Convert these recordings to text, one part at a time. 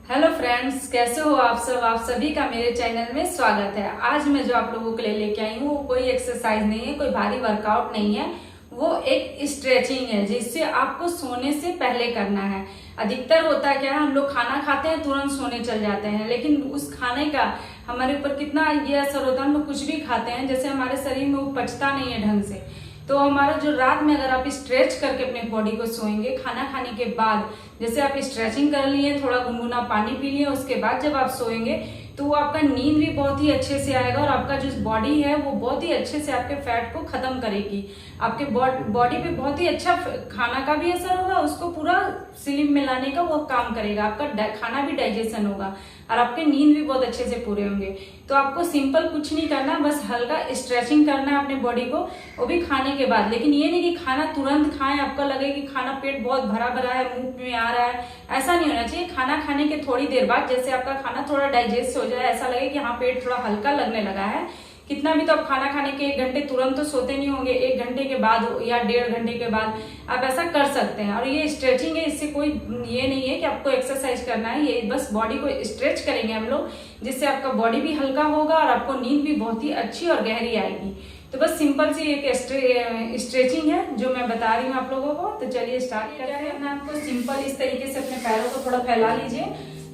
Hello friends, कैसे हो आप सब। आप सभी का मेरे चैनल में स्वागत है। आज मैं जो आप लोगों के लिए लेके आई हूँ वो कोई एक्सरसाइज नहीं है, कोई भारी वर्कआउट नहीं है, वो एक स्ट्रेचिंग है जिससे आपको सोने से पहले करना है। अधिकतर होता क्या है, हम लोग खाना खाते हैं तुरंत सोने चल जाते हैं, लेकिन उस खाने का हमारे ऊपर कितना ये असर होता है। हम लोग कुछ भी खाते हैं, जैसे हमारे शरीर में वो पचता नहीं है ढंग से। तो हमारा जो रात में अगर आप स्ट्रेच करके अपने बॉडी को सोएंगे खाना खाने के बाद, जैसे आप स्ट्रेचिंग कर लिए, थोड़ा गुनगुना पानी पी लिए, उसके बाद जब आप सोएंगे तो आपका नींद भी बहुत ही अच्छे से आएगा और आपका जो बॉडी है वो बहुत ही अच्छे से आपके फैट को खत्म करेगी। आपके बॉडी पे बहुत ही अच्छा खाना का भी असर होगा, उसको पूरा स्लिम में लाने का वो काम करेगा। आपका खाना भी डाइजेशन होगा और आपके नींद भी बहुत अच्छे से पूरे होंगे। तो आपको सिंपल कुछ नहीं करना, बस हल्का स्ट्रेचिंग करना है अपने बॉडी को, वो भी खाने के बाद। लेकिन ये नहीं कि खाना तुरंत खाएं, आपका लगे कि खाना पेट बहुत भरा भरा है, मुंह में आ रहा है, ऐसा नहीं होना चाहिए। खाना खाने के थोड़ी देर बाद जैसे आपका खाना थोड़ा डाइजेस्ट हो जाए, ऐसा लगे कि हाँ पेट थोड़ा हल्का लगने लगा है, कितना भी तो आप खाना खाने के 1 घंटे तुरंत तो सोते नहीं होंगे, 1 घंटे के बाद या 1.5 घंटे के बाद आप ऐसा कर सकते हैं। और ये स्ट्रेचिंग है, इससे कोई ये नहीं है कि आपको एक्सरसाइज करना है, ये बस बॉडी को स्ट्रेच करेंगे हम लोग, जिससे आपका बॉडी भी हल्का होगा और आपको नींद भी बहुत ही अच्छी और गहरी आएगी। तो बस सिंपल सी एक स्ट्रेचिंग है जो मैं बता रही हूँ आप लोगों को। तो चलिए स्टार्ट करते हैं। आपको सिंपल इस तरीके से अपने पैरों को थोड़ा फैला लीजिए,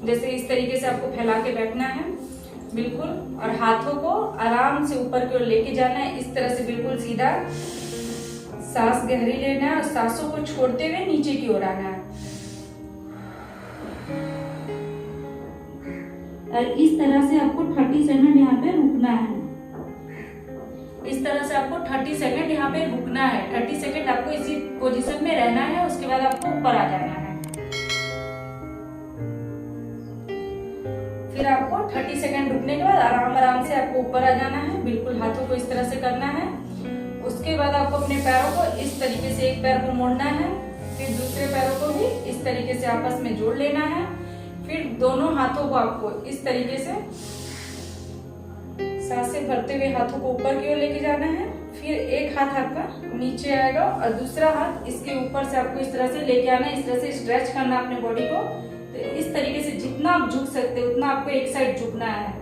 जैसे इस तरीके से आपको फैला के बैठना है बिल्कुल, और हाथों को आराम से ऊपर की ओर लेके जाना है, इस तरह से बिल्कुल सीधा। सांस गहरी लेना है और सांसों को छोड़ते हुए नीचे की ओर आना है। और इस तरह से आपको 30 सेकंड यहाँ पे रुकना है। इस तरह से आपको 30 सेकंड यहाँ पे रुकना है। 30 सेकंड आपको इसी पोजीशन में रहना है, उसके बाद आपको ऊपर आ जाना है। फिर आपको 30 सेकंड रुकने के बाद आराम से आपको ऊपर आ जाना है, बिल्कुल हाथों को इस तरह से करना है। उसके बाद आपको अपने पैरों को इस तरीके से, एक पैर को मोड़ना है, फिर दूसरे पैरों को भी इस तरीके से आपस में जोड़ लेना है। फिर दोनों हाथों को आपको इस तरीके से सांसें भरते हुए हाथों को ऊपर की ओर लेके जाना है। फिर एक हाथ आपका नीचे आएगा और दूसरा हाथ इसके ऊपर से आपको इस तरह से लेके आना है, इस तरह से स्ट्रेच करना अपने बॉडी को। तो इस तरीके से जितना आप झुक सकते हैं उतना आपको एक साइड झुकना है,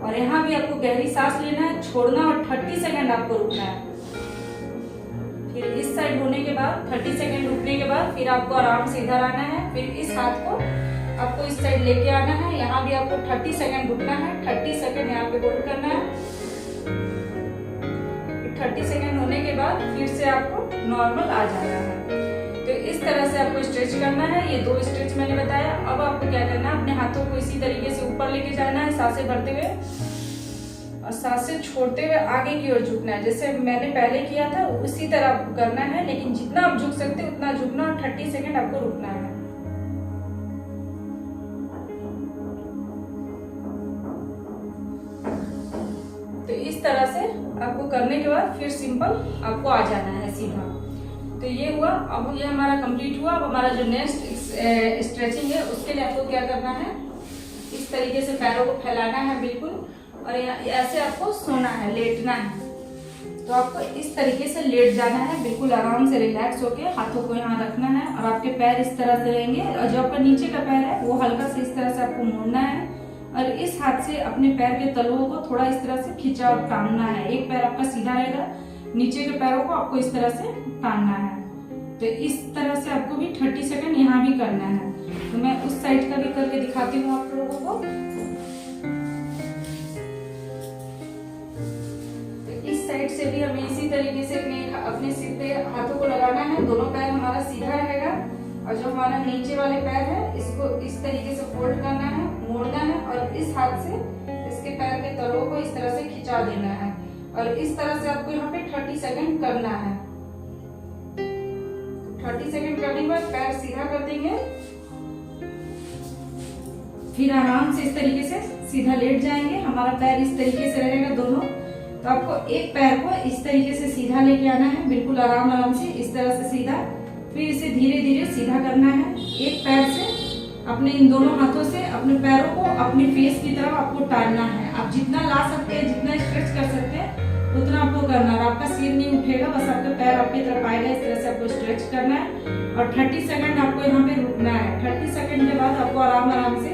और यहाँ भी आपको गहरी सांस लेना है, छोड़ना, और 30 सेकंड आपको रुकना है। फिर इस साइड होने के बाद 30 सेकंड रुकने के बाद फिर आपको आराम से इधर आना है। फिर इस हाथ को आपको इस साइड लेके आना है, यहाँ भी आपको 30 सेकंड रुकना है, 30 सेकंड यहाँ पे होल्ड करना है। 30 सेकंड होने के बाद फिर से आपको नॉर्मल आ जाना है। तो इस तरह से आपको स्ट्रेच करना है। ये 2 स्ट्रेच मैंने बताया। अब आपको क्या करना है, अपने हाथों को इसी तरीके से ऊपर लेके जाना है, सांसें भरते हुए और सांसें छोड़ते हुए आगे की ओर झुकना है, जैसे मैंने पहले किया था उसी तरह आपको करना है। लेकिन जितना आप झुक सकते उतना झुकना और 30 सेकंड आपको रुकना है। तो इस तरह से आपको करने के बाद फिर सिंपल आपको आ जाना है सीधा। तो ये हुआ, अब ये हमारा कंप्लीट हुआ। अब हमारा जो नेक्स्ट स्ट्रेचिंग है उसके लिए आपको क्या करना है, इस तरीके से पैरों को फैलाना है बिल्कुल, और ऐसे आपको सोना है, लेटना है। तो आपको इस तरीके से लेट जाना है, बिल्कुल आराम से रिलैक्स होके हाथों को यहाँ रखना है, और आपके पैर इस तरह से लेंगे, और जो आपका नीचे का पैर है वो हल्का से इस तरह से आपको मोड़ना है, और इस हाथ से अपने पैर के तलुओं को थोड़ा इस तरह से खिंचा और टानना है। एक पैर आपका सीधा रहेगा, नीचे के पैरों को आपको इस तरह से तानना है। तो इस तरह से आपको भी 30 सेकंड यहाँ भी करना है। तो मैं उस साइड का भी करके दिखाती हूँ आप लोगों को। तो इस साइड से भी हमें इसी तरीके से अपने सिर पे हाथों को लगाना है, दोनों पैर हमारा सीधा रहेगा, और जो हमारा नीचे वाले पैर है इसको इस तरीके से फोल्ड करना है, मोड़ना है, और इस हाथ से इसके पैर के तलों को इस तरह से खिंचा देना है, और इस तरह से आपको यहाँ पे 30 सेकंड करना है। 30 सेकंड करने के बाद पैर सीधा कर देंगे, फिर आराम से इस तरीके से सीधा लेट जाएंगे। हमारा पैर इस तरीके से रहेगा दोनों। तो आपको एक पैर को इस तरीके से सीधा लेके आना है, बिल्कुल आराम से इस तरह से सीधा, फिर इसे धीरे धीरे सीधा करना है। एक पैर से अपने इन दोनों हाथों से अपने पैरों को अपने फेस की तरफ आपको टानना है। आप जितना ला सकते हैं, जितना स्ट्रेच कर सकते हैं उतना आपको करना है। आपका सिर नहीं उठेगा, बस आपका पैर आपकी तरफ आएगा, इस तरह से आपको स्ट्रेच करना है, और 30 सेकंड आपको यहाँ पे रुकना है। 30 सेकंड के बाद आपको आराम से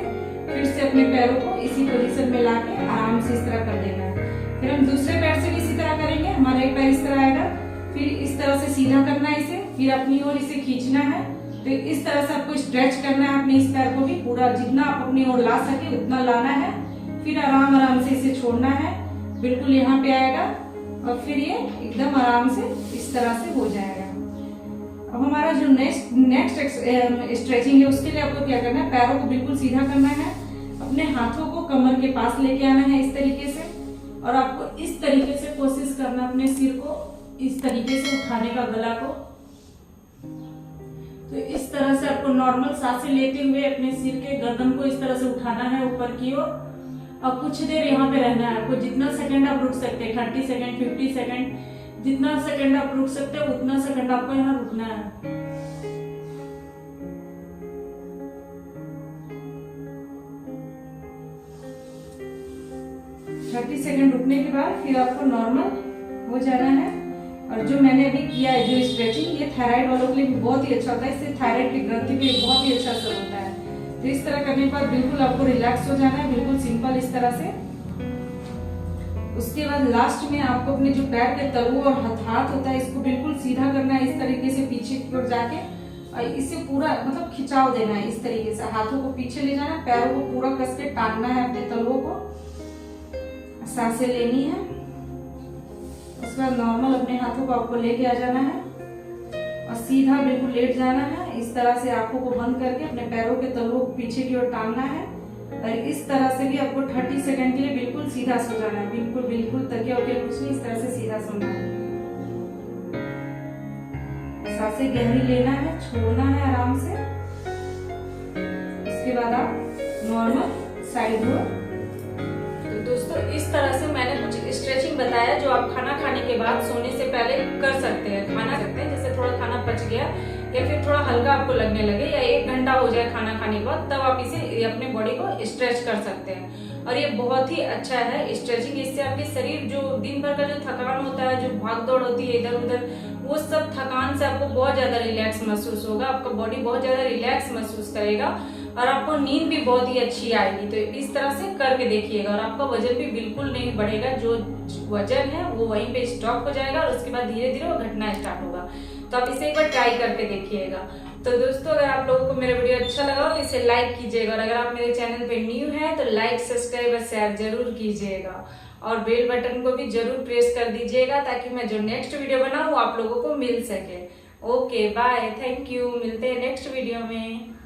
अपने पैरों को इसी पोजीशन में लाके आराम से इस तरह कर देना है। फिर हम दूसरे पैर से भी इसी तरह करेंगे। हमारा एक पैर इस तरह आएगा, फिर इस तरह से सीधा करना है इसे, फिर अपनी ओर इसे खींचना है। तो इस तरह से आपको स्ट्रेच करना है अपने इस पैर को भी पूरा, जितना आप अपनी ओर ला सके उतना लाना है। फिर आराम आराम से इसे छोड़ना है, बिल्कुल यहाँ पे आएगा और फिर ये एकदम आराम से इस तरह से हो जाएगा। अब हमारा जो नेक्स्ट स्ट्रेचिंग है उसके लिए आपको क्या करना है, पैरों को बिल्कुल सीधा करना है, अपने हाथों को कमर के पास लेके आना है इस तरीके से, और आपको इस तरीके से कोशिश करना अपने सिर को इस तरीके से उठाने का, गला को। तो इस तरह से आपको नॉर्मल सांसें लेते हुए अपने सिर के गर्दन को इस तरह से उठाना है ऊपर की ओर, और कुछ देर यहाँ पे रहना है आपको। जितना सेकंड आप रुक सकते हैं, 30 सेकंड, 50 सेकंड, जितना सेकंड आप रुक सकते हैं उतना सेकंड आपको यहाँ रुकना है। 30 सेकंड रुकने के बाद फिर आपको नॉर्मल हो जाना है। और जो मैंने अभी किया है जो स्ट्रेचिंग, ये थायराइड वालों के लिए भी बहुत ही अच्छा होता है, इससे थायराइड की ग्रंथि पे बहुत ही अच्छा असर होता है। तो इस तरह करने के बाद बिल्कुल आपको रिलैक्स हो जाना है, बिल्कुल सिंपल इस तरह से। उसके बाद लास्ट में आपको अपने जो पैर के तलुओं और हाथ होता है इसको बिल्कुल सीधा करना है इस तरीके से पीछे की ओर जाके, और इसे पूरा मतलब खिंचाव देना है इस तरीके से। हाथों को पीछे ले जाना, पैरों को पूरा कस के टांगना है अपने तलुओं को, सांसें लेनी है। उसके बाद नॉर्मल अपने हाथों को आपको लेके आ जाना है और सीधा बिल्कुल लेट जाना है। इस तरह से आंखों को बंद करके अपने पैरों के तलुओं को पीछे की ओर टांगना है, और इस तरह से भी आपको 30 सेकंड के लिए बिल्कुल सीधा सो जाना है, बिल्कुल बिल्कुल तकिया वकिया कुछ नहीं, इस तरह से सीधा सोना है। सांसें गहरी लेना है, छोड़ना है आराम से। इसके बाद आप नॉर्मल साइड हो। तो दोस्तों इस तरह से मैंने कुछ स्ट्रेचिंग बताया जो आप खाना खाने के बाद सोने से पहले कर सकते हैं। खाना सकते हैं, जैसे थोड़ा खाना पच गया या फिर थोड़ा हल्का आपको लगने लगे या 1 घंटा हो जाए खाना खाने के बाद, तब आप इसे अपने बॉडी को स्ट्रेच कर सकते हैं। और ये बहुत ही अच्छा है स्ट्रेचिंग, इससे आपके शरीर जो दिन भर का जो थकान होता है, जो भाग दौड़ होती है इधर उधर, वो सब थकान से आपको बहुत ज्यादा रिलैक्स महसूस होगा, आपका बॉडी बहुत ज्यादा रिलैक्स महसूस करेगा और आपको नींद भी बहुत ही अच्छी आएगी। तो इस तरह से करके देखिएगा और आपका वजन भी बिल्कुल नहीं बढ़ेगा, जो वजन है वो वहीं पे स्टॉप हो जाएगा और उसके बाद धीरे धीरे वो घटना स्टार्ट होगा। तो आप इसे एक बार ट्राई करके देखिएगा। तो दोस्तों अगर आप लोगों को मेरा वीडियो अच्छा लगा तो इसे लाइक कीजिएगा, और अगर आप मेरे चैनल पे न्यू हैं तो लाइक, सब्सक्राइब और शेयर जरूर कीजिएगा, और बेल बटन को भी जरूर प्रेस कर दीजिएगा ताकि मैं जो नेक्स्ट वीडियो बनाऊं आप लोगों को मिल सके। ओके बाय, थैंक यू, मिलते हैं नेक्स्ट वीडियो में।